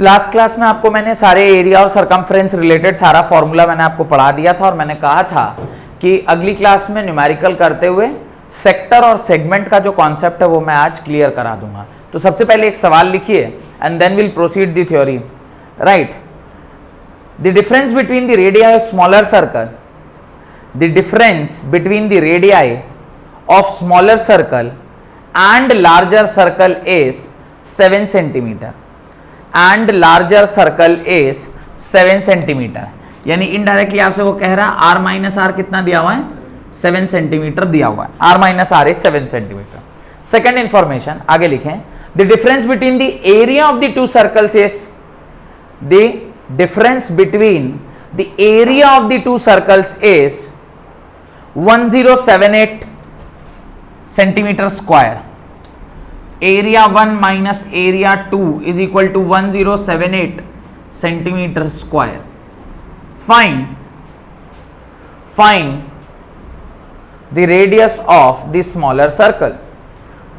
Last class में आपको मैंने सारे एरिया और सरकमफ्रेंस रिलेटेड सारा फॉर्मूला मैंने आपको पढ़ा दिया था और मैंने कहा था कि अगली क्लास में न्यूमेरिकल करते हुए सेक्टर और सेगमेंट का जो कॉन्सेप्ट है वो मैं आज क्लियर करा दूंगा। तो सबसे पहले एक सवाल लिखिए and then will proceed the theory. Right, the difference between the radii of smaller circle, the difference between the radii of smaller circle and larger circle is 7 centimeter and larger circle is 7 centimeter। यानी indirectly आपसे वो कह रहा है r minus are कितना दिया हुआ है, 7 सेंटीमीटर दिया हुआ है। r minus r is 7 centimetre. Second information आगे लिखें, the difference between the area of the two circles is, the difference between the area of the two circles is 1078 centimetre square. Area 1 minus area 2 is equal to 1078 centimetre square. Find the radius of the smaller circle,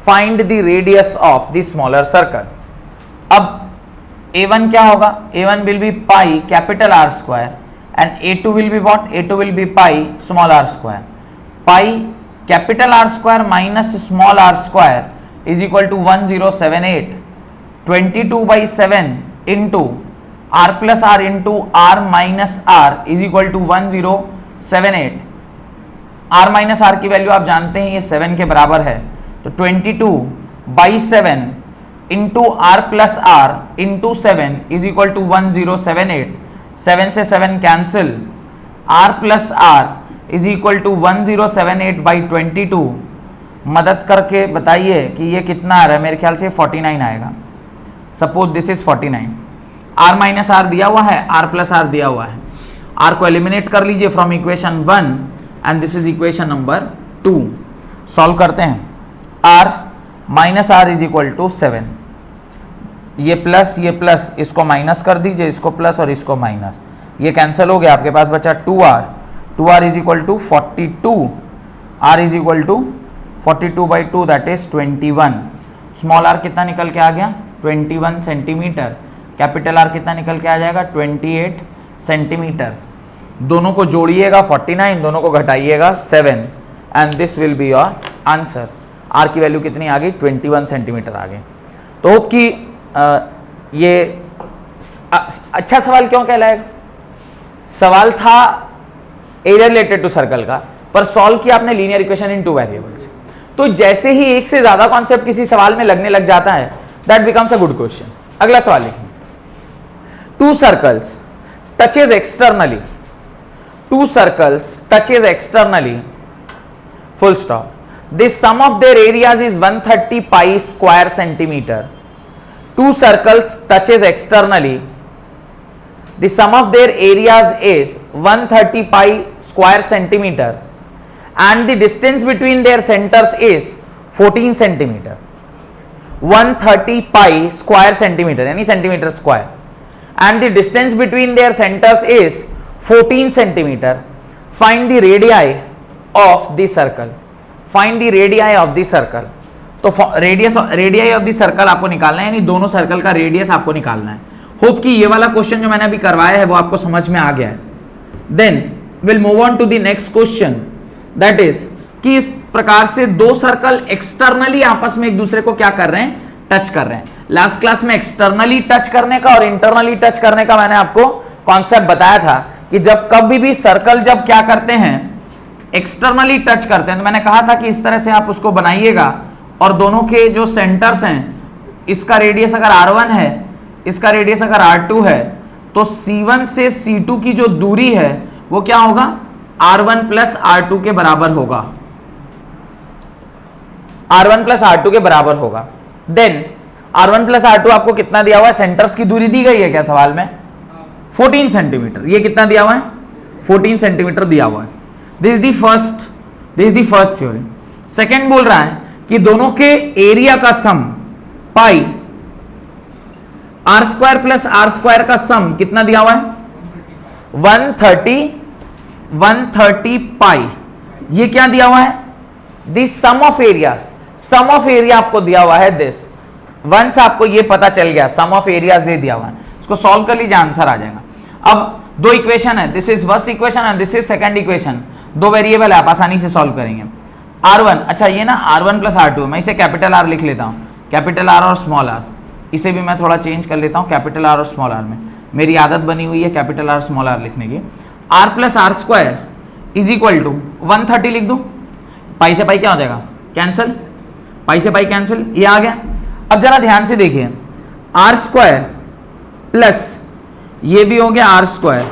find the radius of the smaller circle. अब a1 क्या होगा, a1 will be pi capital R square and a2 will be what, a2 will be pi small r square. Pi capital R square minus small r square is equal to 1078, 22/7 into r plus r into r minus r is equal to 1078। r minus r की value आप जानते हैं ये 7 के बराबर है, तो 22/7 into r plus r into 7 is equal to 1078। 7 से 7 cancel, r plus r is equal to 1078/22। मदद करके बताइए कि ये कितना आ रहा है, मेरे ख्याल से 49 आएगा। Suppose this is 49। r minus r दिया हुआ है, r प्लस आर दिया हुआ है। r को एलिमिनेट कर लीजिए from equation 1 and this is equation number 2। Solve करते हैं। r minus r is equal to 7, ये प्लस इसको माइनस कर दीजिए, इसको प्लस और इसको माइनस, ये कैंसिल हो गया, आपके पास बचा 2r is equal to 42, r is equal to 42/2 that is 21। Small r कितना निकल के आ गया, 21 सेंटीमीटर। कैपिटल R कितना निकल के आ जाएगा, 28 सेंटीमीटर। दोनों को जोड़िएगा 49, दोनों को घटाइएगा 7 and this will be your answer. r की वैल्यू कितनी आ गई, 21 सेंटीमीटर आ गई। तो होप कि ये अच्छा सवाल क्यों कहलाएगा, सवाल था एरिया रिलेटेड टू सर्कल का, पर सॉल्व किया आपने लीनियर इक्वेशन इन 2 वेरिएबल्स। तो जैसे ही एक से ज्यादा कॉन्सेप्ट किसी सवाल में लगने लग जाता है, that becomes a good question. अगला सवाल लिखिए, two circles touches externally, two circles touches externally, full stop, the sum of their areas is 130 pi square centimetre. Two circles touches externally, the sum of their areas is 130 pi square centimeter and the distance between their centers is 14 centimeter। 130 pi square centimeter यानी centimetre square and the distance between their centers is 14 centimeter। find the radii of the circle, find the radii of the circle। तो radius of the circle आपको निकालना है, यानी दोनों circle का radius आपको निकालना है। होप कि ये वाला क्वेश्चन जो मैंने अभी करवाया है वो आपको समझ में आ गया है। Then will move on to the next question, that is कि इस प्रकार से दो सर्कल एक्सटर्नली आपस में एक दूसरे को क्या कर रहे हैं, टच कर रहे हैं। लास्ट क्लास में एक्सटर्नली टच करने का और इंटरनली टच करने का मैंने आपको कॉन्सेप्ट बताया था कि जब कभी भी सर्कल जब क्या करते हैं, एक्सटर्नली टच करते हैं, तो मैंने कहा था कि इस तरह से आप उसको बनाइएगा और दोनों के जो सेंटर्स हैं, इसका रेडियस अगर r1 है, इसका रेडियस अगर r2 है, तो c1 से c2 की जो दूरी है वो क्या होगा, r1 प्लस r2 के बराबर होगा, r1 प्लस r2 के बराबर होगा। देन r1 प्लस r2 आपको कितना दिया हुआ है, सेंटर्स की दूरी दी गई है क्या सवाल में, 14 सेंटीमीटर। ये कितना दिया हुआ है, 14 सेंटीमीटर दिया हुआ है। This is the first theory. Second बोल रहा है कि दोनों के एरिया का sum pi, r square plus r square का सम कितना दिया हुआ है, 130 पाई। ये क्या दिया हुआ है, this sum of areas, sum of area आपको दिया हुआ है दिस। वंस आपको ये पता चल गया सम ऑफ एरियाज दे दिया हुआ है, उसको सॉल्व कर लीजिए, आंसर आ जाएगा। अब दो इक्वेशन है, this is first equation and this is second equation, दो वेरिएबल है, आप आसानी से सॉल्व करेंगे। R1, अच्छा ये ना R1 प्लस R2, मैं इसे कैपिटल R लिख लेता हूँ, कैपिटल R और स्मॉल r, इसे भी मैं थोड़ा चेंज कर लेता हूँ कैपिटल R और स्मॉल r में, मेरी आदत बनी हुई है कैपिटल R स्मॉल r लिखने की। R plus R square is equal to 130 लिख दूँ, पाई से पाई क्या हो जाएगा, कैंसिल, पाई से पाई कैंसिल, ये आ गया। अब जरा ध्यान से देखिए, R स्क्वायर प्लस ये भी हो गया R स्क्वायर।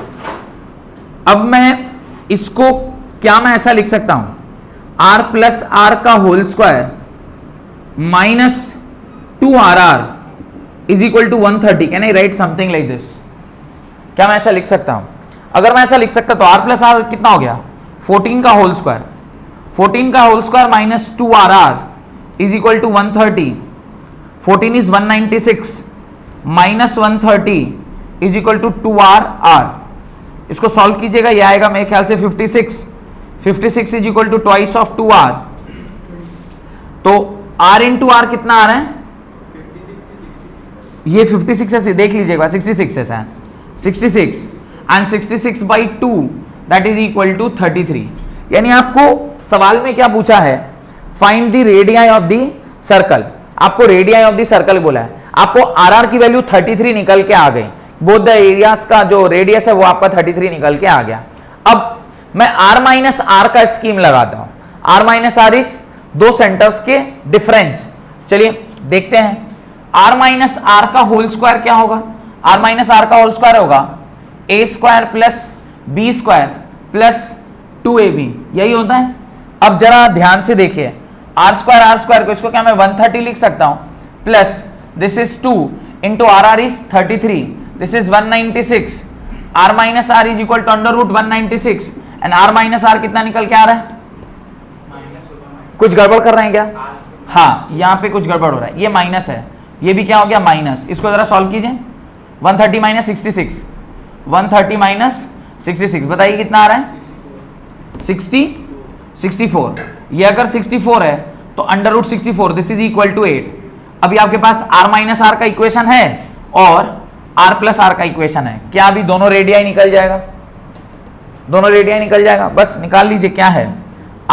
अब मैं इसको क्या मैं ऐसा लिख सकता हूं, R प्लस R का whole square minus 2RR is equal to 130, can I write something like this, क्या मैं ऐसा लिख सकता हूं? अगर मैं ऐसा लिख सकता तो R प्लस R कितना हो गया, 14 का होल स्क्वायर, 14 का whole square minus 2RR is equal to 130, 14 is 196 minus 130 is equal to 2RR। इसको सॉल्व कीजिएगा, ये आएगा मेरे ख्याल से 56, 56 is equal to twice of 2R, तो R इंटू R कितना आ रहा है, ये 56 है, देख लीजिएगा 66 है, 66 and 66 by 2 that is equal to 33। यानी आपको सवाल में क्या पूछा है, find the radii of the circle, आपको रेडियाई ऑफ द सर्कल बोला है, आपको RR की वैल्यू 33 निकल के आ गई, बोथ द एरियाज का जो रेडियस है वो आपका 33 निकल के आ गया। अब मैं R माइनस R का स्कीम लगाता हूं, R माइनस R इस दो सेंटर्स के डिफरेंस, चलिए देखते हैं। R माइनस R का होल स्क्वायर क्या होगा, R माइनस R का होल स्क्वायर होगा A square plus B square plus 2AB, यही होता है। अब जरा ध्यान से देखिए, R स्क्वायर को इसको क्या मैं 130 लिख सकता हूं, plus this is 2 into RR is 33, this is 196, R minus R is equal to under root 196 and R minus R कितना निकल के आ रहा है, कुछ गड़बड़ कर रहे हैं क्या, हाँ यहाँ पे कुछ गड़बड़ हो रहा है, ये माइनस है, ये भी क्या हो गया माइनस, इसको जरा सॉल्व कीजिए, 130 माइनस 66, 130 माइनस 66 बताइए कितना आ रहा है, 64, ये अगर 64 है तो under root 64 this is equal to 8। अभी आपके पास R माइनस R का इक्वेशन है और R प्लस R का इक्वेशन है, क्या अभी दोनों रेडियाई निकल जाएगा, दोनों रेडियाई निकल जाएगा, बस निकाल लीजिए क्या है,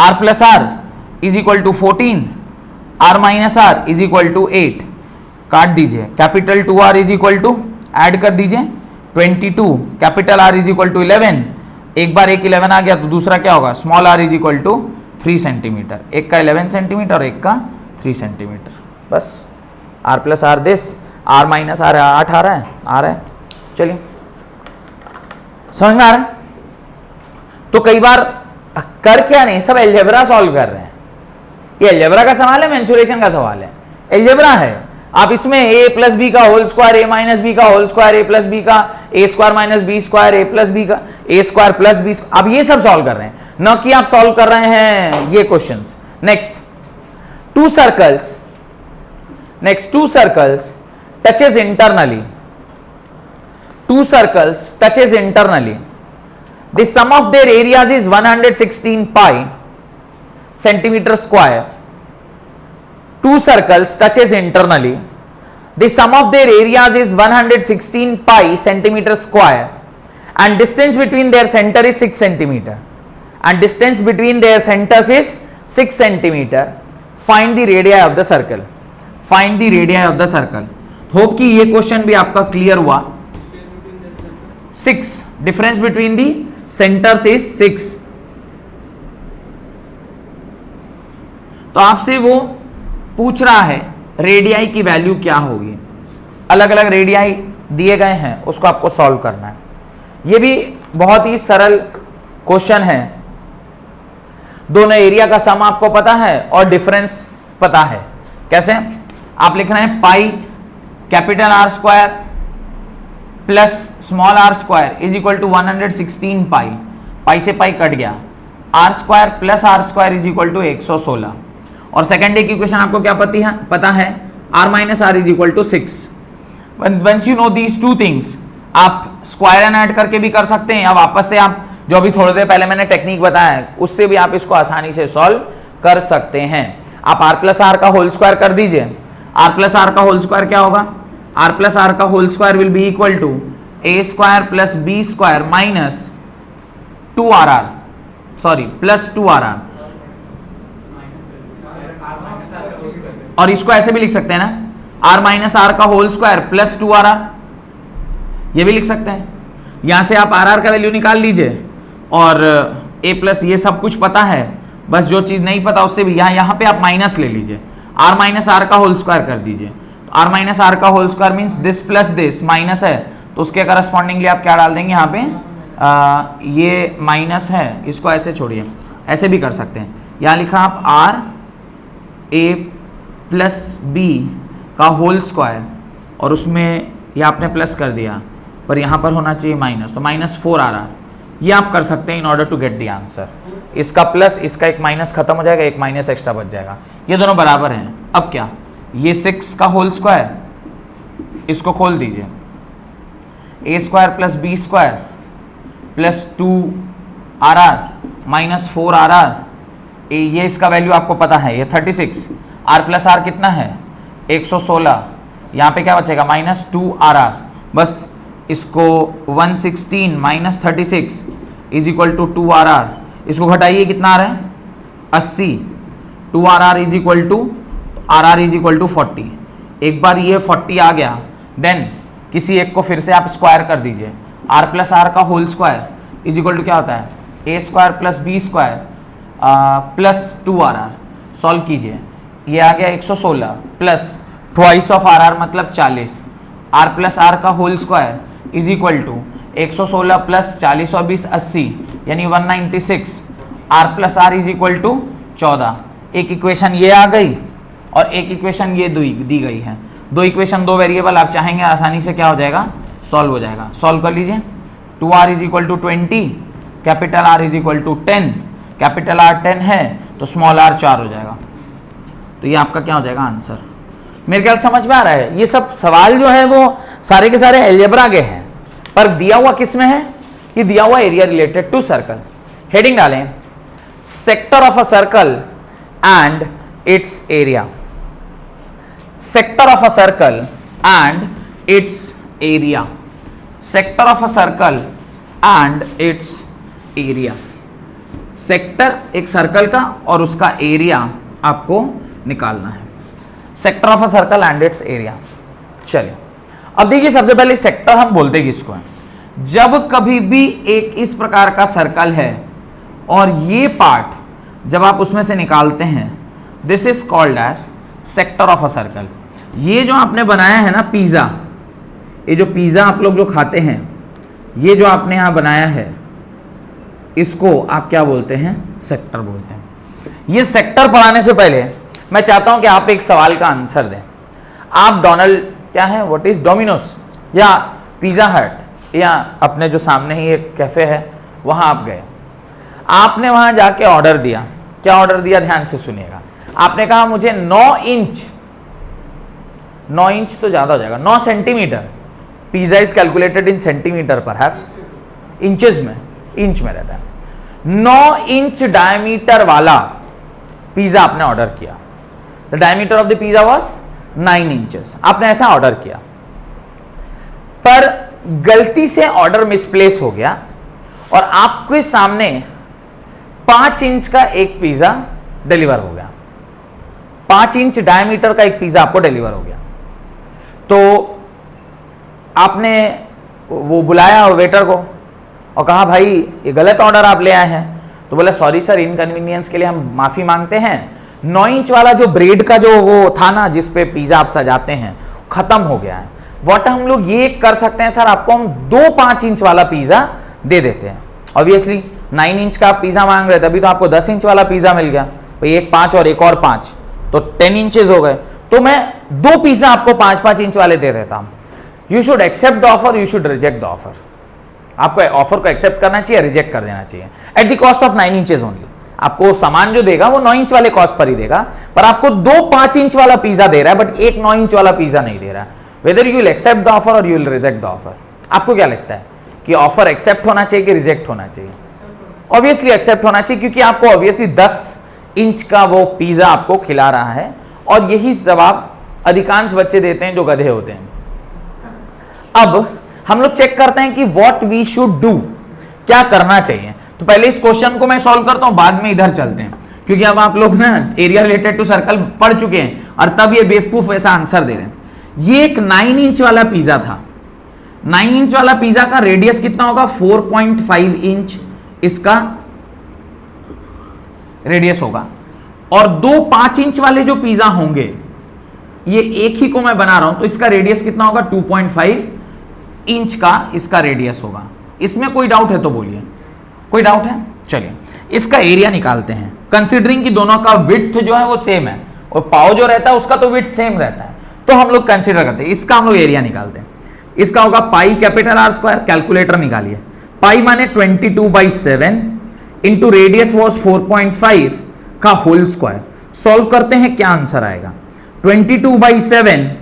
R plus R is equal to 14, R minus R is equal to 8, काट दीजिए, capital 2R is equal to add कर दीजिए 22, capital R is equal to 11, एक बार एक 11 आ गया तो दूसरा क्या होगा, small r is equal to 3 centimetre, एक का 11 सेंटीमीटर और एक का 3 सेंटीमीटर, बस R plus R this, R minus R 8 आ रहा है, चलिए समझ में आ रहा है। तो कई बार कर क्या नहीं, सब एलजेब्रा सॉल्व कर रहे हैं, ये एलजेब्रा का सवाल है, मेंसुरेशन का सवाल है, एलजेब्रा है। आप इसमें a प्लस बी का whole square, a minus b का whole square, a plus b का a square minus b square, a plus b का a स्क्वायर प्लस बी, आप ये सब सॉल्व कर रहे हैं, न कि आप सॉल्व कर रहे हैं ये questions. Next, to circles touches internally, two circles touches internally, the sum of their areas is 116 pi centimeter square. Two circles touches internally, the sum of their areas is 116 pi centimeter square and distance between their center is 6 centimeter and distance between their centers is 6 centimeter. Find the radii of the circle. Find the radii of the circle. Hope कि ये question भी आपका clear हुआ। 6, difference between the centres is 6। तो आपसे वो पूछ रहा है रेडियाई की वैल्यू क्या होगी, अलग अलग रेडियाई दिए गए हैं, उसको आपको सॉल्व करना है। ये भी बहुत ही सरल क्वेश्चन है, दोनों एरिया का सम आपको पता है और डिफरेंस पता है। कैसे? आप लिख रहे हैं pi capital r square plus small r square is equal to 116 pi, pi से पाई कट गया, r square plus r square is equal to 116। और सेकेंड इक्वेशन आपको क्या पता है, r minus r is equal to 6। Once you know these two things, आप square and add करके भी कर सकते हैं, या वापस से आप जो अभी थोड़ी देर पहले मैंने टेक्निक बताया है उससे भी आप इसको आसानी से सॉल्व कर सकते हैं। आप आर प्लस आर का होल स्क्वायर कर दीजिए, आर प्लस आर का होल स्क्वायर क्या होगा, आर प्लस आर का whole square will be equal to a square plus b square minus 2RR, sorry plus 2RR, और इसको ऐसे भी लिख सकते हैं ना, आर माइनस आर का होल स्क्वायर प्लस 2RR, ये भी लिख सकते हैं। यहां से आप RR का वैल्यू निकाल लीजिए और a प्लस ये सब कुछ पता है, बस जो चीज नहीं पता उससे भी यहाँ पे आप माइनस ले लीजिए, r माइनस आर का होल स्क्वायर कर दीजिए। तो r माइनस आर का whole square means this plus this minus है, तो उसके करस्पॉन्डिंगली आप क्या डाल देंगे यहाँ पे, ये माइनस है, इसको ऐसे छोड़िए, ऐसे भी कर सकते हैं। यहाँ लिखा आप r a प्लस बी का होल स्क्वायर और उसमें ये आपने प्लस कर दिया, पर यहाँ पर होना चाहिए माइनस, तो माइनस 4RR, ये आप कर सकते हैं in order to get the answer. इसका प्लस इसका एक माइनस खत्म हो जाएगा, एक माइनस एक्स्ट्रा बच जाएगा, ये दोनों बराबर हैं। अब क्या, ये 6 का होल स्क्वायर, इसको खोल दीजिए, a square plus b square plus 2RR minus 4RR, ये इसका वैल्यू आपको पता है, ये 36, आर प्लस आर कितना है 116, यहाँ पे क्या बचेगा माइनस 2RR, बस इसको 116 minus 36 is equal to 2RR, इसको घटाइए कितना आ रहा है 80, 2RR is equal to RR is equal to 40। एक बार ये 40 आ गया, देन किसी एक को फिर से आप स्क्वायर कर दीजिए, r प्लस आर का whole square is equal to क्या होता है a square plus b square plus 2RR, solve कीजिए, ये आ गया 116 प्लस ट्वाइस ऑफ RR मतलब 40, r प्लस आर का whole square is equal to 116 plus 40 और 20 80 यानी 196, r plus r is equal to 14। एक इक्वेशन ये आ गई और एक इक्वेशन ये दी गई है, दो इक्वेशन दो वेरिएबल, आप चाहेंगे आसानी से क्या हो जाएगा सॉल्व हो जाएगा। सॉल्व कर लीजिए, 2r is equal to 20, capital R is equal to 10, capital R 10 है तो स्मॉल r 4 हो जाएगा, तो ये आपका क्या हो जाएगा आंसर। मेरे ख्याल समझ में आ रहा है, ये सब सवाल जो है वो सारे के सारे अलजेब्रा के हैं, पर दिया हुआ किस में है, कि दिया हुआ area related to circle. Heading डालें sector of a circle and its area, sector of a circle and its area, sector of a circle and its area. Sector एक सर्कल का और उसका एरिया आपको निकालना है, sector of a circle and its area. चलिए अब देखिए, सबसे पहले सेक्टर हम बोलते किसको हैं, जब कभी भी एक इस प्रकार का सर्कल है और ये पार्ट जब आप उसमें से निकालते हैं, this is called as sector of a circle. ये जो आपने बनाया है ना पिज्जा, ये जो पिज्जा आप लोग जो खाते हैं, ये जो आपने यहां बनाया है, इसको आप क्या बोलते हैं सेक्टर बोलते हैं। ये सेक्टर पढ़ाने से पहले मैं चाहता हूं कि आप एक सवाल का आंसर दें। आप डोनाल्ड क्या है व्हाट इज डोमिनोज या पिज्जा हट या अपने जो सामने ही एक कैफे है वहां आप गए, आपने वहां जाके ऑर्डर दिया, क्या ऑर्डर दिया ध्यान से सुनिएगा। आपने कहा मुझे 9 इंच, 9 इंच तो ज्यादा हो जाएगा, 9 centimetre, pizza is calculated in centimetre perhaps, inches में, इंच में रहता है, 9 इंच डायमीटर वाला पिज्जा आपने ऑर्डर किया। The diameter of the pizza was 9 inches, आपने ऐसा ऑर्डर किया, पर गलती से ऑर्डर मिसप्लेस हो गया और आपके सामने 5 इंच का एक पिज्जा डिलीवर हो गया, 5 इंच डायमीटर का एक पिज्जा आपको डिलीवर हो गया। तो आपने वो बुलाया वेटर को और कहा भाई ये गलत ऑर्डर आप ले आए हैं, तो बोला सॉरी सर, इनकन्वीनियंस के लिए हम माफी मांगते हैं, 9 इंच वाला जो ब्रेड का जो वो था ना जिस पे पिज्जा आप सजाते हैं खत्म हो गया है। व्हाट हम लोग ये कर सकते हैं सर, आपको हम 2 5 इंच वाला पिज्जा दे देते हैं। ऑब्वियसली 9 इंच का आप पिज्जा मांग रहे थे, अभी तो आपको 10 इंच वाला पिज्जा मिल गया, भाई एक 5 और एक और 5 तो 10 इंचेस हो गए, तो मैं 2 पिज्जा आपको 5-5 इंच वाले दे देता हूं। You should accept the offer, you should reject the offer. आपको ऑफर को एक्सेप्ट करना चाहिए, रिजेक्ट कर देना चाहिए at the cost of 9 inches only. आपको सामान जो देगा वो 9 इंच वाले कॉस्ट पर ही देगा, पर आपको 2 5 इंच वाला पिज्जा दे रहा है बट एक 9 इंच वाला पिज्जा नहीं दे रहा है। Whether you will accept the offer और you will reject the offer. आपको क्या लगता है कि ऑफर एक्सेप्ट होना चाहिए कि रिजेक्ट होना चाहिए? ऑब्वियसली एक्सेप्ट होना चाहिए, क्योंकि आपको ऑब्वियसली 10 इंच का वो पिज्जा आपको खिला रहा है, और यही जवाब अधिकांश बच्चे देते हैं जो गधे होते हैं। अब हम लोग चेक करते हैं कि व्हाट वी शुड डू, क्या करना चाहिए। तो पहले इस क्वेश्चन को मैं सॉल्व करता हूं, बाद में इधर चलते हैं, क्योंकि अब आप लोग ना एरिया रिलेटेड टू सर्कल पढ़ चुके हैं और तब ये बेवकूफ ऐसा आंसर दे रहे हैं। ये एक 9 इंच वाला पिज्जा था। 9 इंच वाला पिज्जा का रेडियस कितना होगा? 4.5 इंच इसका रेडियस होगा। और दो 5 इंच वाले जो पिज्जा होंगे, ये एक ही को मैं बना रहा हूं, तो इसका रेडियस कितना होगा? 2.5 इंच का इसका रेडियस होगा। इसमें कोई डाउट है तो बोलिए, कोई डाउट है? चलिए इसका एरिया निकालते हैं, कंसीडरिंग कि दोनों का विड्थ जो है वो सेम है और पाव जो रहता है उसका तो विड्थ सेम रहता है, तो हम लोग कंसीडर करते हैं, इसका हम लोग एरिया निकालते हैं। इसका होगा पाई कैपिटल आर स्क्वायर, कैलकुलेटर निकालिए। पाई माने 22/7 इंटू रेडियस वॉज 4.5 का होल स्क्वायर। सॉल्व करते हैं, क्या आंसर आएगा? 22/7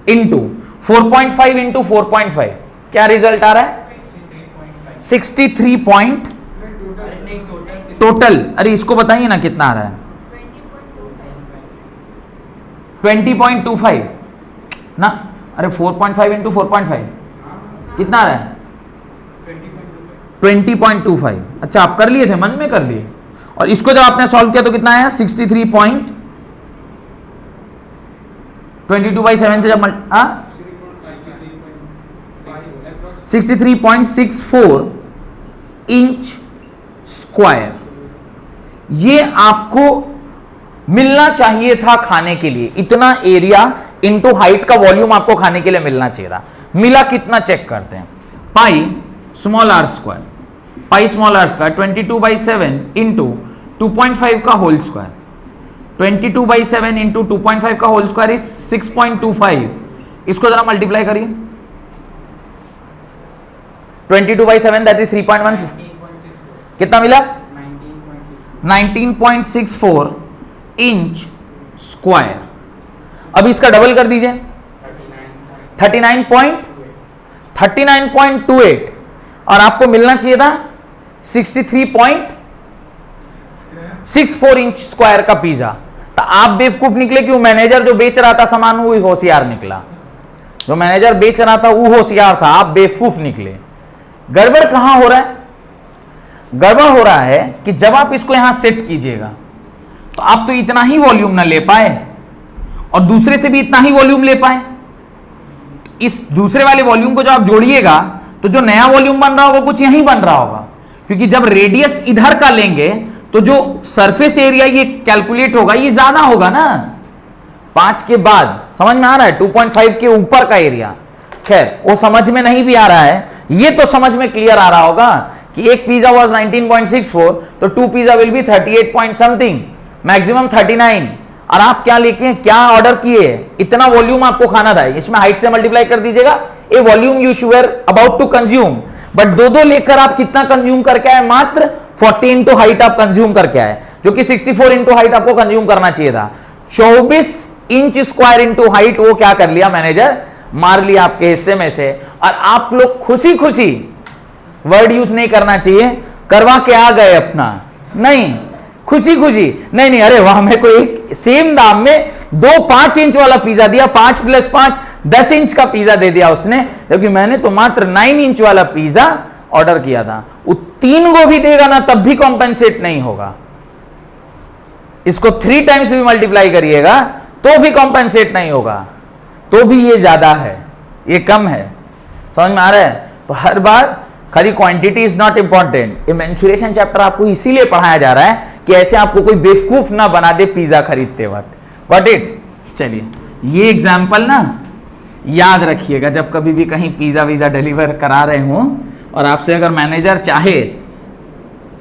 इंटू 4.5 इंटू 4.5, क्या रिजल्ट आ रहा है? 63 पॉइंट टोटल। अरे इसको बताइए ना कितना आ रहा है? 20.25 ना। अरे 4.5 इंटू 4.5 कितना आ रहा है? 20.25। अच्छा आप कर लिए थे, मन में कर लिए, और इसको जब आपने सॉल्व किया तो कितना आया? 63.22/7 से जब 63.64 इंच स्क्वायर। ये आपको मिलना चाहिए था खाने के लिए, इतना एरिया इनटू हाइट का वॉल्यूम आपको खाने के लिए मिलना चाहिए था। मिला कितना चेक करते हैं। Pi small r square, pi small r square 22/7 into 2.5 का होल स्क्वायर। 22/7 इंटू 2.5 का होल स्क्वायर इज 6.25। इसको जरा मल्टीप्लाई करिए। 22/7 दैट इज 3.1, कितना मिला? 19.64 इंच स्क्वायर। अब इसका डबल कर दीजिए, 39.28 और आपको मिलना चाहिए था 63.64 इंच स्क्वायर का पिज्जा। तो आप बेवकूफ निकले कि वो मैनेजर जो बेच रहा था सामान वो होशियार निकला। जो मैनेजर बेच रहा था वो होशियार था, आप बेवकूफ निकले। गड़बड़ कहां हो रहा है? गड़बड़ हो रहा है कि जब आप इसको यहां सेट कीजिएगा तो आप तो इतना ही वॉल्यूम ना ले पाए और दूसरे से भी इतना ही वॉल्यूम ले पाए। इस दूसरे वाले वॉल्यूम को जब आप जोड़िएगा तो जो नया वॉल्यूम बन रहा होगा कुछ यहीं बन रहा होगा, क्योंकि जब रेडियस इधर का लेंगे तो जो सरफेस एरिया ये कैलकुलेट होगा ये ज्यादा होगा ना 5 के बाद। समझ में आ रहा है? 2.5 के ऊपर का एरिया, खैर वो समझ में नहीं भी आ रहा है, ये तो समझ में क्लियर आ रहा होगा कि एक पिज्जा वाज 19.64 तो 2 pizza will be 38 point something, maximum 39। और आप क्या लेके क्या ऑर्डर किए? इतना वॉल्यूम आपको खाना था, इसमें हाइट से मल्टीप्लाई कर दीजिएगा। A volume you sure about to consume, but दो लेकर आप कितना कंज्यूम करके आए? मात्र 40 इंटू हाइट आप कंज्यूम करके आए, जो कि 64 इंटू हाइट आपको कंज्यूम करना चाहिए था। 24 इंच स्क्वायर इंटू हाइट वो क्या कर लिया मैनेजर? मार लिया आपके हिस्से में से। और आप लोग खुशी खुशी, वर्ड यूज नहीं करना चाहिए, करवा के आ गए अपना, नहीं खुशी खुशी नहीं, अरे वहां में कोई सेम दाम में 2 5 इंच वाला पिज्जा दिया, 5 + 5 10 इंच का पिज्जा दे दिया उसने, क्योंकि मैंने तो मात्र 9 इंच वाला पिज्जा ऑर्डर किया था। वो 3 को भी देगा ना तब भी कॉम्पेंसेट नहीं होगा। इसको 3 टाइम्स भी मल्टीप्लाई करिएगा तो भी कॉम्पेंसेट नहीं होगा, तो भी ये ज्यादा है, ये कम है। समझ में आ रहा है? तो हर बार खाली क्वांटिटी इज नॉट इंपॉर्टेंट। ये मेंसुरेशन चैप्टर आपको इसीलिए पढ़ाया जा रहा है कि ऐसे आपको कोई बेवकूफ ना बना दे पिज्जा खरीदते वक्त। Got it? चलिए ये एग्जांपल ना याद रखिएगा जब कभी भी कहीं पिज्जा वीजा डिलीवर करा रहे हो और आपसे अगर मैनेजर चाहे,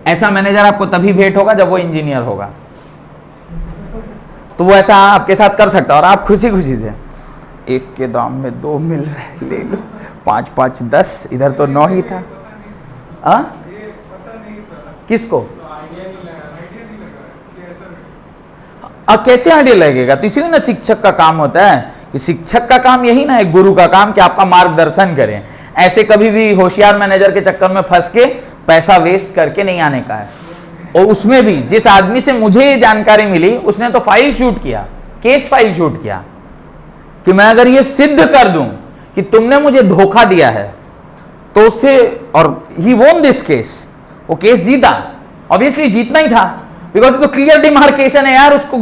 ऐसा मैनेजर आपको तभी भेंट होगा जब वो इंजीनियर होगा, तो वो ऐसा आपके साथ कर सकता है और आप खुशी खुशी से 1 के दाम में 2 मिल रहे, ले लो। 5 × 5 = 10, इधर तो 9 ही था। किसको? कैसे आइडिया लगेगा? तो इसीलिए ना शिक्षक का काम होता है कि शिक्षक का काम यही ना है, गुरु का काम कि आपका मार्गदर्शन करें। ऐसे कभी भी होशियार मैनेजर के चक्कर में फंस के पैसा वेस्ट करके नहीं आने का है। और उसमें भी जिस आदमी से मुझे ये जानकारी मिली उसने तो फाइल शूट किया, केस फाइल शूट किया कि मैं अगर ये सिद्ध कर दूं कि तुमने मुझे धोखा दिया है, तो उससे, और ही वोन दिस केस, वो केस जीता, ऑब्वियसली जीतना ही था, बिकॉज तो क्लियर डिमार्केशन है यार। उसको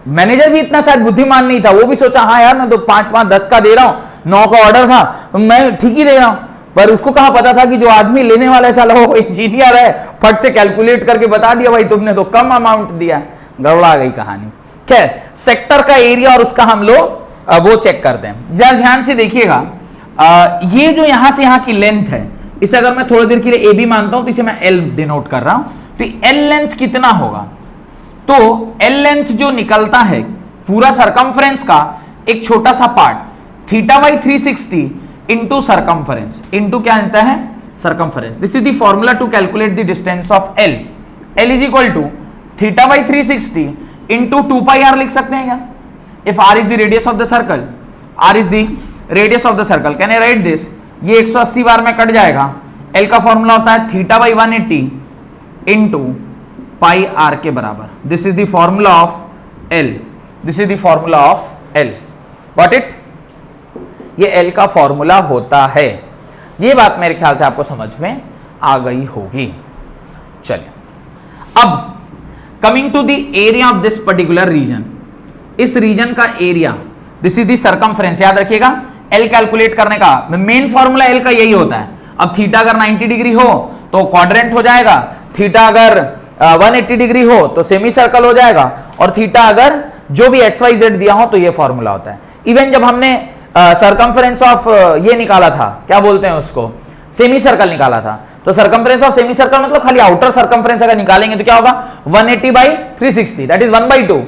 मैनेजर भी इतना शायद बुद्धिमान नहीं था, वो भी सोचा हाँ यार मैं तो 5-5 10 का दे रहा हूं, 9 का ऑर्डर था तो मैं ठीक ही दे रहा हूं, पर उसको कहां पता था कि जो आदमी लेने वाला ऐसा वो इंजीनियर है, फट से कैलकुलेट करके बता दिया भाई तुमने तो कम अमाउंट दिया, गड़बड़ा गई कहानी। खैर, सेक्टर का एरिया और उसका हम लोग वो चेक करते हैं, जरा ध्यान से देखिएगा। ये जो यहां से यहां की लेंथ है, इसे अगर मैं थोड़ी देर के लिए ए बी मानता हूं तो इसे मैं एल डिनोट कर रहा हूं, तो एल लेंथ कितना होगा, तो एल लेंथ जो निकलता है पूरा सरकमफ्रेंस का एक छोटा सा part, theta by 360 into circumference, into क्या आता है circumference. This is the formula to calculate the distance of l. L is equal to theta by 360 into 2 pi r लिख सकते हैं क्या, if r is the radius of the circle, r is the radius of the circle, can I write this, ये 180 बार में cut जाएगा। L का formula होता है theta by 180 into pi r के बराबर। This is the formula of l, this is the formula of l, got it. ये l का फॉर्मूला होता है, ये बात मेरे ख्याल से आपको समझ में आ गई होगी। चलिए, अब coming to the area of this particular region, इस रीजन का area, this is the circumference. याद रखिएगा एल कैलकुलेट करने का मेन फॉर्मूला एल का यही होता है। अब थीटा अगर 90 डिग्री हो तो क्वाड्रेंट हो जाएगा, थीटा अगर 180 डिग्री हो तो सेमी सर्कल हो जाएगा, और थीटा अगर जो भी एक्स वाई जेड दिया हो तो ये फॉर्मूला होता है। इवन जब हमने सरकमफ्रेंस ऑफ ये निकाला था, क्या बोलते हैं उसको, सेमी सर्कल निकाला था, तो सरकमफ्रेंस ऑफ सेमी सर्कल मतलब खाली आउटर सरकमफ्रेंस अगर निकालेंगे तो क्या होगा 180 by 360, that is 1/2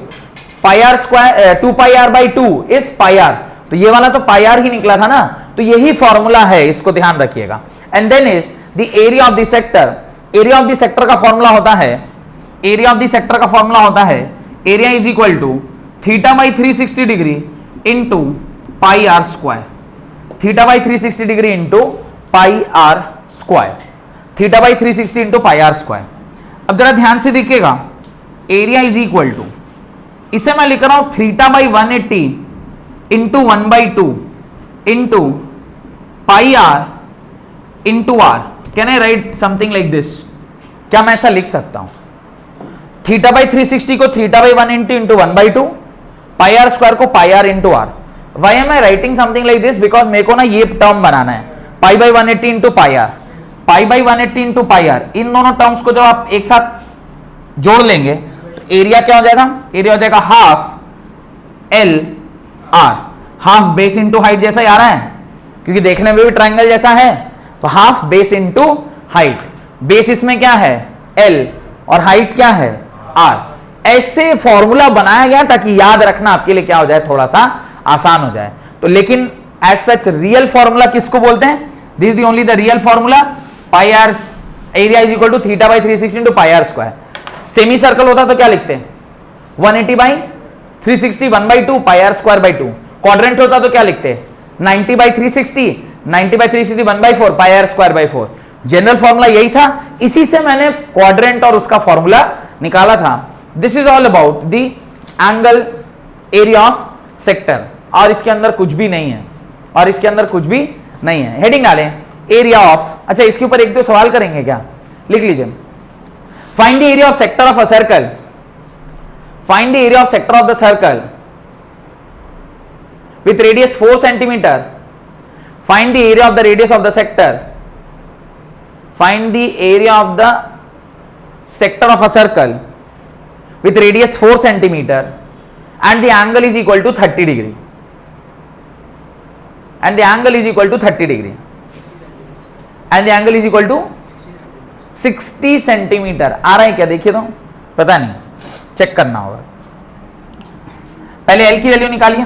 pi r square, 2 pi r by 2 is pi r, तो ये वाला तो पाई आर ही निकला था ना, तो यही फॉर्मूला है, इसको ध्यान रखिएगा। And then is the area of the sector, area of the sector का फॉर्मूला होता है, एरिया ऑफ द सेक्टर का फॉर्मूला होता है area is equal to theta by 360 degree into pi r square, theta by 360 degree into pi r square, theta by 360 into pi r square. अब जरा ध्यान से देखिएगा, एरिया इज इक्वल टू, इसे मैं लिख रहा हूं theta by 180 into 1/2 into pi r into r. Can I write something like this, क्या मैं ऐसा लिख सकता हूं, थीटा बाई 360 को theta by 180 into 1/2, pi r square को pi r into r. Why am I writing something like this, because मेरे को ना ये टर्म बनाना है, pi by 180 into pi r, pi by 180 into pi r, इन दोनों टर्म्स को जब आप एक साथ जोड़ लेंगे तो एरिया क्या हो जाएगा, एरिया हो जाएगा half L R, half base into height जैसा ही आ रहा है, क्योंकि देखने में भी ट्राइंगल जैसा है, तो half base into height, base इसमें क्या है एल और हाइट क्या है आर। ऐसे फॉर्मूला बनाया गया ताकि याद रखना आपके लिए क्या हो जाए, थोड़ा सा आसान हो जाए। तो लेकिन एज सच रियल फॉर्मूला किसको बोलते हैं, this is only the real formula, pi r area is equal to theta by 360 into pi r square. Semi circle होता तो क्या लिखते हैं 180 by 360 1/2 pi r square by 2, quadrant होता तो क्या लिखते 90 by 360 90 by 360 1/4 pi r square by 4। General formula यही था, इसी से मैंने क्वाड्रेंट और उसका फॉर्मूला निकाला था। This is all about the angle area of sector, और इसके अंदर कुछ भी नहीं है, और इसके अंदर कुछ भी नहीं है। हेडिंग डालें एरिया ऑफ, अच्छा इसके ऊपर एक दो सवाल करेंगे क्या, लिख लीजिए। Find the area of sector of a circle, find the area of sector of the circle with radius 4 centimeter, find the area of the radius of the sector, find the area of the sector of a circle with radius 4 centimeter and the angle is equal to 30 degree, and the angle is equal to 30 degree, and the angle is equal to 60 centimeter। आ रहा है क्या, देखिए तो, पता नहीं, check करना होगा। पहले L की वैल्यू निकालिए,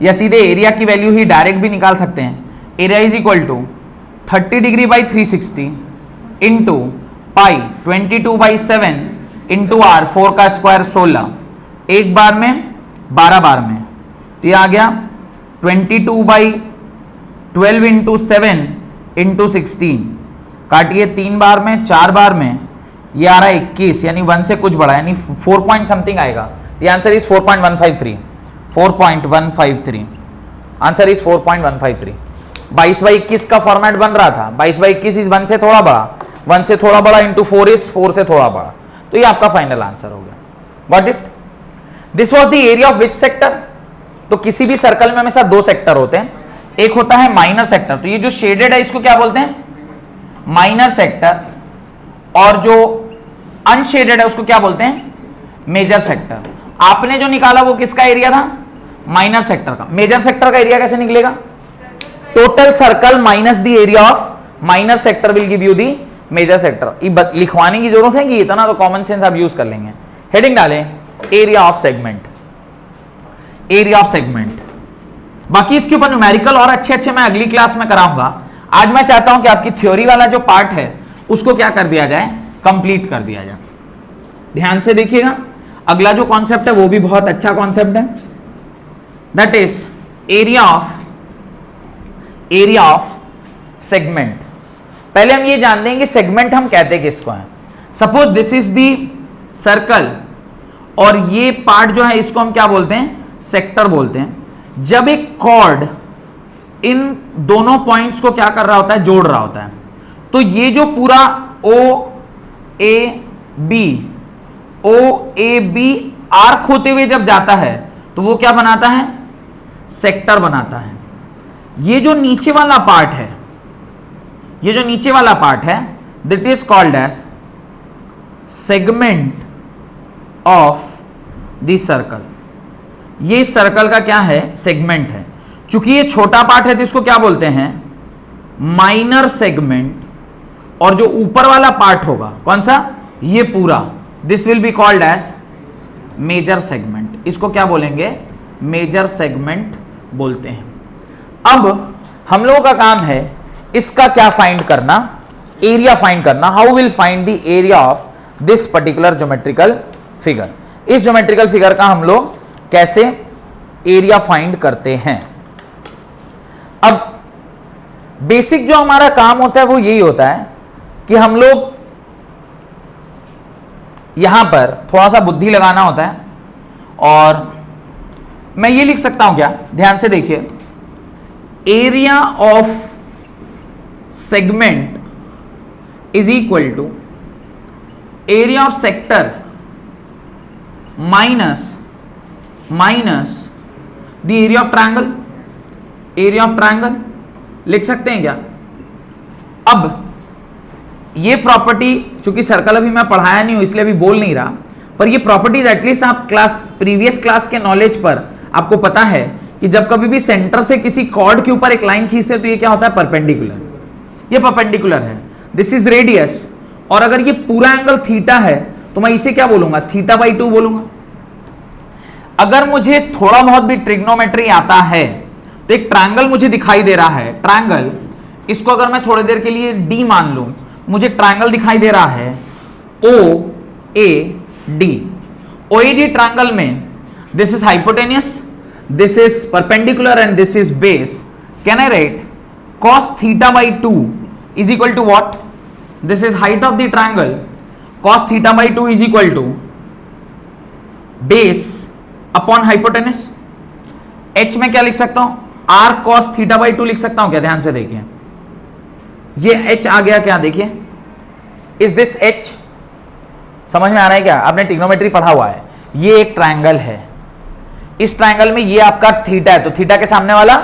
या सीधे एरिया की वैल्यू ही डायरेक्ट भी निकाल सकते हैं। Area is equal to 30 degree by 360 into pi 22/7 into r, 4 का स्क्वायर 16, एक बार में 12 बार में, तो ये आ गया 22/12 इंटू 7 इंटू 16, काटिए 3 बार में 4 बार में, ये आ रहा है 21, यानी 1 से कुछ बड़ा, यानी 4 पॉइंट समथिंग आएगा। The answer is 4.153, 4.153। Answer is 4.153। 22/21 का फॉर्मेट बन रहा था, 22/21 इज 1 से थोड़ा बड़ा, 1 से थोड़ा बड़ा इंटू 4 इज 4 से थोड़ा बड़ा, तो ये आपका फाइनल आंसर हो गया। Got it? This was the area of which sector? तो किसी भी सर्कल में हमेशा दो सेक्टर होते हैं, एक होता है माइनर सेक्टर, तो ये जो शेडेड है इसको क्या बोलते हैं? माइनर सेक्टर, और जो अनशेडेड है उसको क्या बोलते हैं? Major sector. आपने जो निकाला वो किसका एरिया था? माइनर सेक्टर का। मेजर सेक्टर का एरिया कैसे निकलेगा? Total circle minus the area of minor sector will give you the major sector. लिखवाने की जरूरत है कि इतना तो कॉमन सेंस आप यूज कर लेंगे। हेडिंग डालें area of segment, area of segment. बाकी इसके ऊपर न्यूमेरिकल और अच्छे अच्छे मैं अगली क्लास में कराऊंगा। आज मैं चाहता हूं कि आपकी थ्योरी वाला जो पार्ट है उसको क्या कर दिया जाए? कंप्लीट कर दिया जाए। ध्यान से देखिएगा, अगला जो कॉन्सेप्ट है वो भी बहुत अच्छा कॉन्सेप्ट है, that is area of segment. पहले हम ये जान देंगे सेगमेंट हम कहते किसको हैं। Suppose this is the circle और ये पार्ट जो है इसको हम क्या बोलते हैं? सेक्टर बोलते हैं। जब एक कॉर्ड इन दोनों पॉइंट्स को क्या कर रहा होता है? जोड़ रहा होता है, तो ये जो पूरा ओ ए बी आर्क होते हुए जब जाता है तो वो क्या बनाता है? सेक्टर बनाता है। ये जो नीचे वाला पार्ट है, ये जो नीचे वाला पार्ट है, that is called as segment of the circle. ये सर्कल का क्या है? सेगमेंट है। चूंकि ये छोटा पार्ट है तो इसको क्या बोलते हैं? Minor segment. और जो ऊपर वाला पार्ट होगा कौन सा? ये पूरा, this will be called as major segment. इसको क्या बोलेंगे? मेजर सेगमेंट बोलते हैं। अब हम लोगों का काम है इसका क्या फाइंड करना? एरिया फाइंड करना। How will find the area of this particular geometrical figure. इस ज्योमेट्रिकल फिगर का हम लोग कैसे एरिया फाइंड करते हैं? अब बेसिक जो हमारा काम होता है वो यही होता है कि हम लोग यहां पर थोड़ा सा बुद्धि लगाना होता है, और मैं ये लिख सकता हूं क्या? ध्यान से देखिए, area of segment is equal to area of sector minus the area of triangle. Area of triangle लिख सकते हैं क्या? अब ये प्रॉपर्टी, चूंकि सर्कल अभी मैं पढ़ाया नहीं हूं इसलिए अभी बोल नहीं रहा, पर ये प्रॉपर्टीज एटलीस्ट आप प्रीवियस क्लास के नॉलेज पर आपको पता है कि जब कभी भी सेंटर से किसी कॉर्ड के ऊपर एक लाइन खींचते हैं तो ये क्या होता है? परपेंडिकुलर। ये परपेंडिकुलर है, दिस इज रेडियस, और अगर ये पूरा एंगल थीटा है तो मैं इसे क्या बोलूंगा? θ/2 बोलूंगा। अगर मुझे थोड़ा बहुत भी ट्रिग्नोमेट्री आता है तो एक ट्रायंगल मुझे दिखाई दे रहा है, ट्रायंगल, इसको अगर मैं थोड़ी देर के लिए डी मान लूं, मुझे ट्रायंगल दिखाई दे रहा है OAD। OAD ट्रायंगल में this is hypotenuse, this is perpendicular and this is base. Can I right cos θ/2 is equal to what? This is height of the triangle. Cos θ/2 is equal to base upon hypotenuse. H में क्या लिख सकता हूं? R cos θ/2 लिख सकता हूं क्या? ध्यान से देखिए, ये H आ गया क्या? देखिए, इज दिस H? समझ में आ रहा है क्या? आपने ट्रिग्नोमेट्री पढ़ा हुआ है। ये एक ट्रायंगल है, इस ट्रायंगल में ये आपका थीटा है, तो थीटा के सामने वाला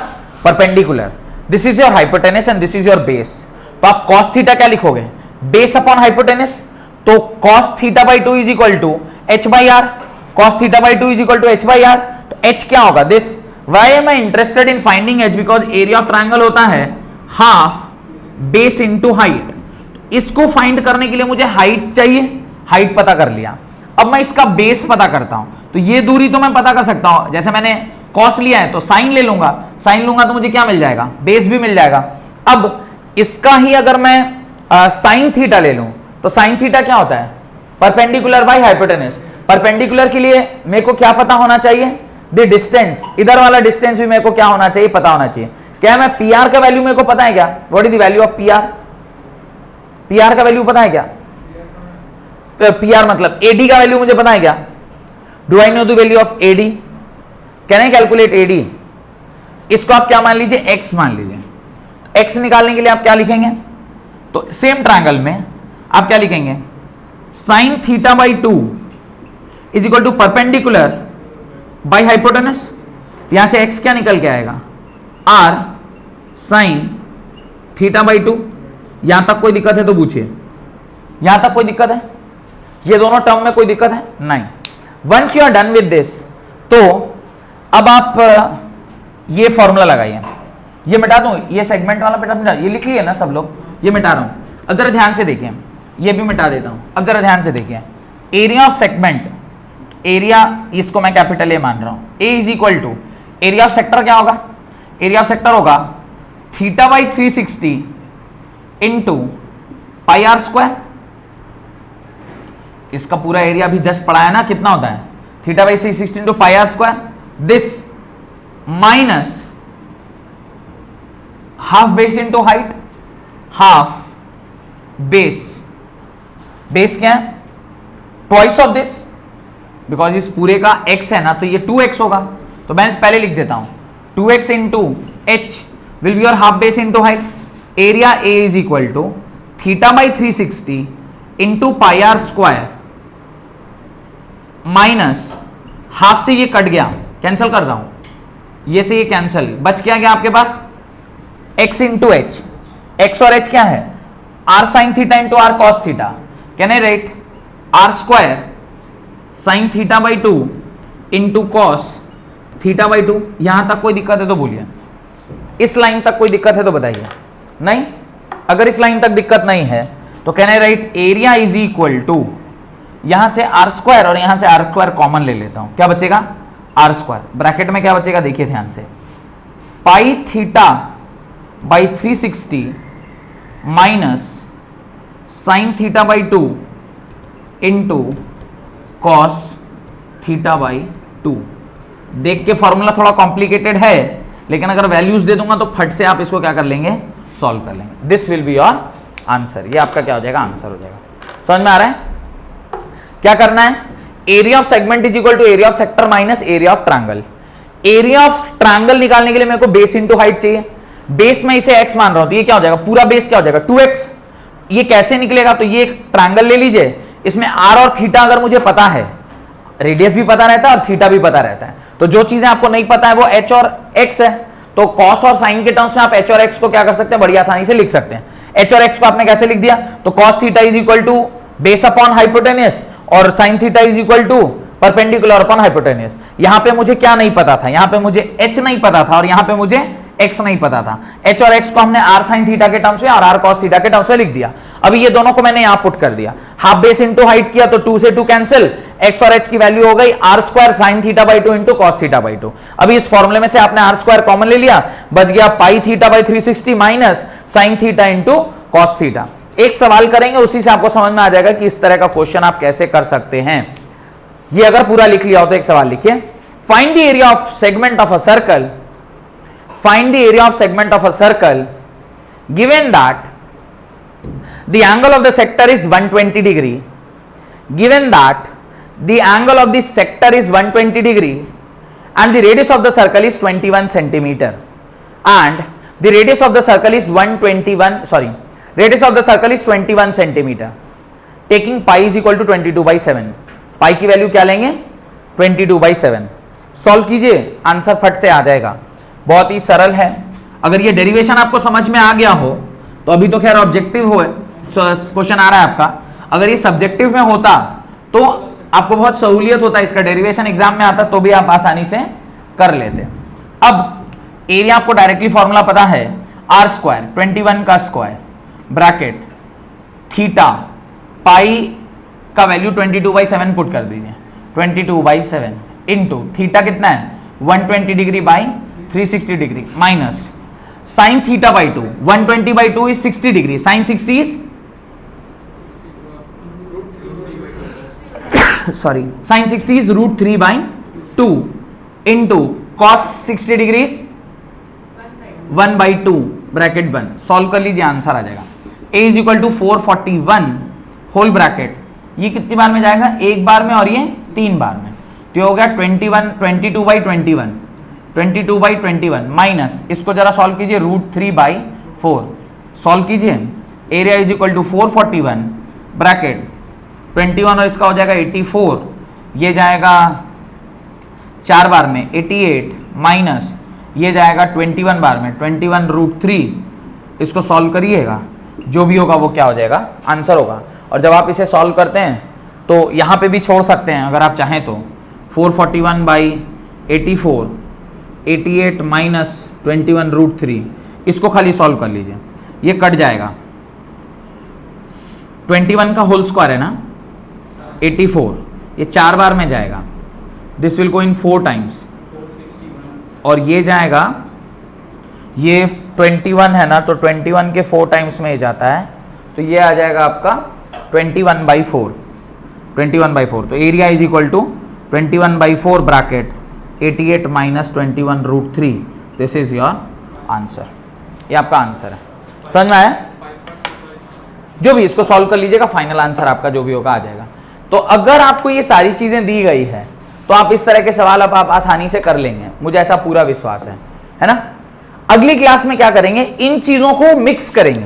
perpendicular, this is your hypotenuse and this is your base. तो आप cos थीटा क्या लिखोगे? बेस अपॉन हाइपोटेनस, तो cos θ/2 is equal to h/r। cos θ/2 is equal to h/r, तो h क्या होगा? This. Why am I interested in finding h? Because area of triangle होता है हाफ बेस इंटू हाइट। इसको find करने के लिए मुझे हाइट चाहिए, हाइट पता कर लिया, अब मैं इसका बेस पता करता हूं, तो ये दूरी तो मैं पता कर सकता हूं। जैसे मैंने कॉस लिया है तो साइन ले लूंगा, साइन लूंगा तो मुझे क्या मिल जाएगा? बेस भी मिल जाएगा। अब इसका ही अगर मैं साइन थीटा ले लूं तो साइन थीटा क्या होता है? Perpendicular by hypotenuse. परपेंडिकुलर के लिए मेरे को क्या पता होना चाहिए? द डिस्टेंस, इधर वाला डिस्टेंस भी मेरे को क्या होना चाहिए? पता होना चाहिए। क्या मैं PR का वैल्यू मेरे को पता है क्या? What is the value of PR? PR का वैल्यू पता है क्या? PR मतलब AD का वैल्यू मुझे पता है क्या? Do I know the value of AD? Can I calculate AD? इसको आप क्या मान लीजिए, x मान लीजिए। x निकालने के लिए आप क्या लिखेंगे, तो सेम ट्रायंगल में आप क्या लिखेंगे, sine theta by 2 is equal to perpendicular by hypotenuse. तो यहां से x क्या निकल के आएगा, r साइन थीटा बाई 2। यहां तक कोई दिक्कत है तो पूछिए, यहां तक कोई दिक्कत है, ये दोनों टर्म में कोई दिक्कत है नहीं। Once you are done with this, तो अब आप ये फॉर्मूला लगाइए, ये मिटा दूं, ये सेगमेंट वाला मिटा, ये लिख लिए ना सब लोग, ये मिटा रहा हूं। अगर ध्यान से देखिए, ये भी मिटा देता हूं। अगर ध्यान से देखिए, एरिया ऑफ सेगमेंट, एरिया इसको मैं कैपिटल ए मान रहा हूं, A is equal to area of sector क्या होगा, एरिया ऑफ सेक्टर होगा theta by 360 into pi r square. इसका पूरा एरिया भी जस्ट पढ़ाया ना, कितना होता है, theta by 360 into pi r square, this minus half base into height, half base, base क्या है, ट्वाइस ऑफ दिस, बिकॉज इस पूरे का x है ना, तो ये 2x होगा। तो मैं पहले लिख देता हूं 2x into h will be your half base into height. Area A is equal to theta by 360 into pi r square minus half से ये कट गया, कैंसिल कर रहा हूं, ये से ये कैंसिल, बच क्या आपके पास x इंटू एच, एक्स और h क्या है, r sine theta into r cos theta, can I write r square sine theta by 2 into cos theta by 2। यहां तक कोई दिक्कत है तो बोलिए, इस लाइन तक कोई दिक्कत है तो बताइए, नहीं। अगर इस लाइन तक दिक्कत नहीं है तो can I write area is equal to, यहां से आर स्क्वायर और यहां से आर स्क्वायर कॉमन ले लेता हूं, क्या बचेगा, आर स्क्वायर, ब्रैकेट में क्या बचेगा देखिए ध्यान से, pi theta by 360 minus sine theta by 2 into cos theta by 2। देख के फॉर्मूला थोड़ा कॉम्प्लिकेटेड है, लेकिन अगर वैल्यूज दे दूंगा तो फट से आप इसको क्या कर लेंगे, सॉल्व कर लेंगे। This will be your answer, ये आपका क्या हो जाएगा, आंसर हो जाएगा। समझ में आ रहा है, क्या करना है, area of segment is equal to area of sector minus area of triangle. Area of triangle निकालने के लिए मेरे को बेस इंटू हाइट चाहिए, बेस में इसे x मान रहा हूं, तो ये क्या हो जाएगा, पूरा बेस क्या हो जाएगा 2x। ये कैसे निकलेगा, तो ये एक ट्रायंगल ले लीजिए, इसमें r और थीटा अगर मुझे पता है, रेडियस भी पता रहता है और थीटा भी पता रहता है, तो जो चीजें आपको नहीं पता है वो h और x है, तो cos और sin के टर्म्स में आप h और x को क्या कर सकते हैं, बड़ी आसानी से लिख सकते हैं। h और x को आपने कैसे लिख दिया, तो cos theta is equal to base upon hypotenuse और sin theta is equal to perpendicular upon hypotenuse. यहां पे मुझे क्या नहीं पता था, यहां पे मुझे h नहीं पता था और यहां पे मुझे x नहीं पता था। h और x को हमने r sin थीटा के टर्म्स में और r cos थीटा के टर्म्स में लिख दिया। अभी ये दोनों को मैंने यहां पुट कर दिया, हाफ बेस इंटू हाइट किया तो 2 से 2 कैंसिल, x और h की वैल्यू हो गई r square sin theta by 2 into cos theta by 2। अभी इस फॉर्मूले में से आपने r स्क्वायर कॉमन ले लिया, बच गया pi theta by 360 minus sin theta into cos theta. एक सवाल करेंगे, उसी से आपको समझ में आ जाएगा कि इस तरह का क्वेश्चन आप कैसे कर सकते हैं। ये अगर पूरा लिख लिया हो तो एक सवाल लिखिए, find the area of segment of a circle, find the area of segment of a circle given that the angle of the sector is 120 degree, given that the angle of the sector is 120 degree and the radius of the circle is 21 centimeter and the radius of the circle is 21 centimeter, taking pi is equal to 22/7। पाई की value क्या लेंगे, 22/7। Solve कीजिए, answer फट से आ जाएगा, बहुत ही सरल है। अगर ये डेरिवेशन आपको समझ में आ गया हो तो अभी तो खैर ऑब्जेक्टिव हो क्वेश्चन आ रहा है आपका, अगर ये सब्जेक्टिव में होता तो आपको बहुत सहूलियत होता, इसका डेरिवेशन एग्जाम में आता तो भी आप आसानी से कर लेते। अब एरिया आपको डायरेक्टली फॉर्मूला पता है, आर स्क्वायर 21 का स्क्वायर ब्रैकेट थीटा पाई का वैल्यू 22/7 पुट कर दीजिए, 22/7 इंटू थीटा कितना है 120 degree by 360 degree minus sine theta by 2, 120/2 is 60 degree, sine 60 is sorry sine 60 is √3/2 into cos 60 degree 1/2 bracket बंद। सॉल्व कर लीजिए, आंसर आ जाएगा a is equal to 441 whole bracket. ये कितनी बार में जाएगा, एक बार में और ये 3 बार में, तो ये हो गया 22/21 22/21 माइनस, इसको जरा सॉल्व कीजिए, √3/4 सॉल्व कीजिए। Area is equal to 441 bracket 21 और इसका हो जाएगा 84, ये जाएगा 4 बार में 88 माइनस ये जाएगा 21 बार में 21√3, इसको सॉल्व करिएगा, जो भी होगा वो क्या हो जाएगा, आंसर होगा। और जब आप इसे सॉल्व करते हैं तो यहाँ पे भी छोड़ सकते हैं अगर आप चाहें तो, 441/84 88 माइनस 21√3, इसको खाली सॉल्व कर लीजिए, ये कट जाएगा। 21 का होल स्क्वायर है ना 84, ये 4 बार में जाएगा, this will go in 4 times, और ये जाएगा, ये 21 है ना, तो 21 के 4 टाइम्स में ये जाता है, तो ये आ जाएगा आपका 21/4 21/4। तो area is equal to 21/4 bracket 88 minus 21√3, this is your answer. ये आपका आंसर है, समझ में आया? जो भी इसको सॉल्व कर लीजिएगा, फाइनल आंसर आपका जो भी होगा आ जाएगा। तो अगर आपको ये सारी चीजें दी गई है तो आप इस तरह के सवाल अब आप आसानी से कर लेंगे, मुझे ऐसा पूरा विश्वास है ना। अगली क्लास में क्या करेंगे, इन चीजों को मिक्स करेंगे,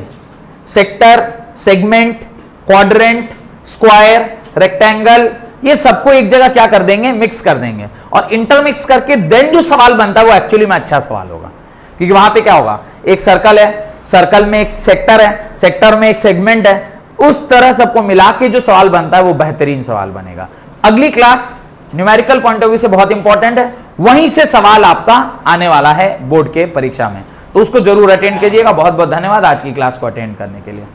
sector, segment, quadrant, square, rectangle, ये सबको एक जगह क्या कर देंगे, मिक्स कर देंगे, और इंटरमिक्स करके देन जो सवाल बनता है वो एक्चुअली में अच्छा सवाल होगा। क्योंकि वहां पे क्या होगा, एक सर्कल है, सर्कल में एक सेक्टर है, सेक्टर में एक सेगमेंट है, उस तरह सबको मिला के जो सवाल बनता है वो बेहतरीन सवाल बनेगा। अगली class numerical point of view से बहुत इंपॉर्टेंट है, वहीं से सवाल आपका आने वाला है बोर्ड के परीक्षा में, तो उसको जरूर अटेंड कीजिएगा। बहुत बहुत धन्यवाद आज की क्लास को अटेंड करने के लिए।